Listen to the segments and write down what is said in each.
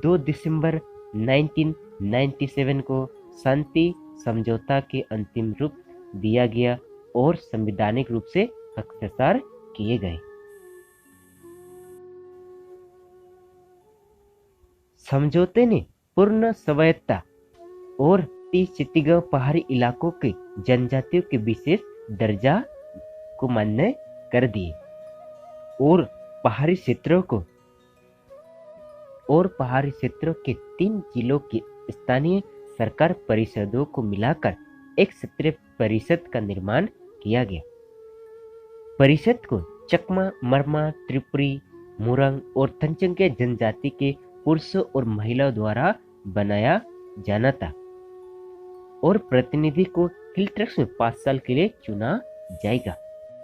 दो दिसंबर 1997 को शांति समझौता के अंतिम रूप दिया गया और संवैधानिक रूप से हस्ताक्षर किए गए। समझौते ने पूर्ण स्वायत्तता और छत्तीसगढ़ पहाड़ी इलाकों के जनजातियों के विशेष दर्जा को मान्य कर दिए और पहाड़ी क्षेत्रों के 3 जिलों की स्थानीय सरकार परिषदों को मिलाकर एक क्षेत्रीय परिषद का निर्माण किया गया। परिषद को चकमा, मरमा, त्रिपुरी, मुरंग और तंचंगे जनजाति के पुरुषों और महिलाओं द्वारा बनाया जाना था और प्रतिनिधि को हिल ट्रस्ट में 5 साल के लिए चुना जाएगा।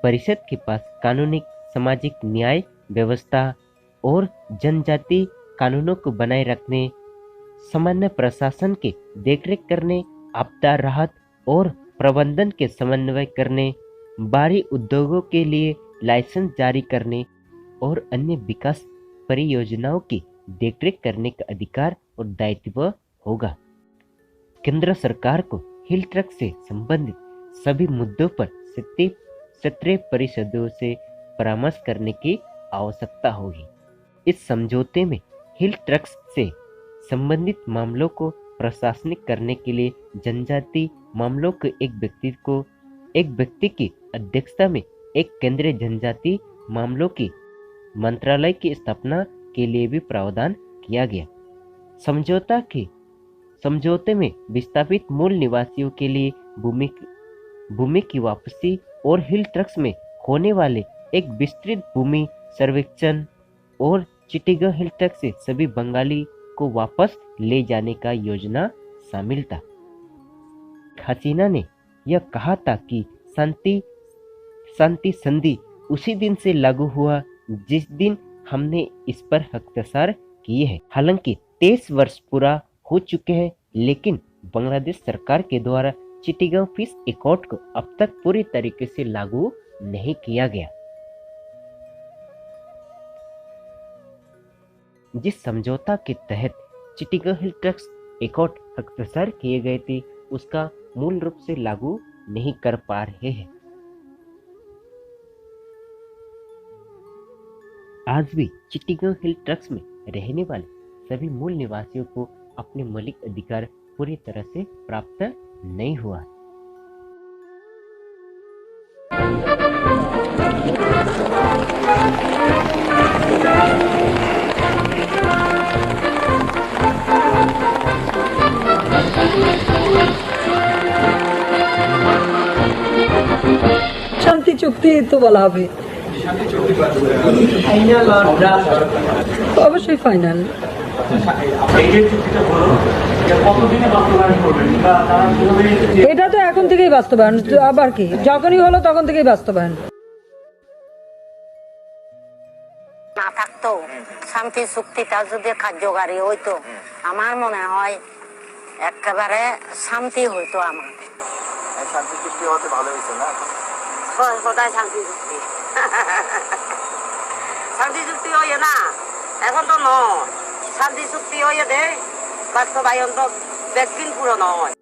परिषद के पास कानूनी, सामाजिक न्याय व्यवस्था और जनजाति कानूनों को बनाए रखने, सामान्य प्रशासन के देखरेख करने, आपदा राहत और प्रबंधन के समन्वय करने, भारी उद्योगों के लिए लाइसेंस जारी करने और अन्य विकास परियोजनाओं की देखरेख करने का अधिकार और दायित्व होगा। केंद्र सरकार को हिल ट्रस्ट से संबंधित सभी मुद्दों पर क्षेत्रीय परिषदों से परामर्श करने की आवश्यकता होगी। इस समझौते में हिल ट्रस्ट से संबंधित मामलों को प्रशासनिक करने के लिए जनजाति मामलों के एक व्यक्ति की अध्यक्षता में एक केंद्रीय जनजाति मामलों की मंत्रालय की स्थापना के लिए भी प्रावधान किया गया। समझौते में विस्थापित मूल निवासियों के लिए भूमि की वापसी और हिल ट्रस्ट में होने वाले एक विस्तृत भूमि सर्वेक्षण और चिटिगढ़ हिल ट्रस्ट से सभी बंगाली को वापस ले जाने का योजना शामिल था। हसीना ने यह कहा था कि शांति संधि उसी दिन से लागू हुआ जिस दिन हमने इस पर हस्ताक्षर किए हैं। हालांकि 23 वर्ष पूरा हो चुके हैं, लेकिन बांग्लादेश सरकार के द्वारा चिटिगढ़ पीस एकॉर्ड को अब तक पूरी तरीके से लागू नहीं किया गया। जिस समझौता के तहत चिटिगढ़ हिल ट्रस्ट एकॉर्ड हस्ताक्षर किए गए थे, उसका मूल रूप से लागू नहीं कर पा रहे हैं। आज भी चिटिगढ़ हिल ट्रस्ट में रहने वाले सभी मूल निवासियों को अपने मौलिक अधिकार पूरी तरह से प्राप्त नहीं हुआ। শান্তি চুক্তি তো বলা হবে, অবশ্যই ফাইনাল। এটা তো এখন থেকেই বাস্তবায়ন, আবার কি যখনই হলো তখন থেকেই বাস্তবায়ন। না থাকতো শান্তি চুক্তিটা যদি কার্যকারী হইতো, আমার মনে হয় একেবারে শান্তি হইতো। আমার শান্তি চুক্তি হতে ভালো হয়েছে না, সদায় শান্তি চুক্তি শান্তি চুক্তি হইয়ে না, এখন তো নয়। শান্তি চুক্তি হইয়ে দে, বাস্তবায়ন তো ব্যাকদিন পুরো নয়।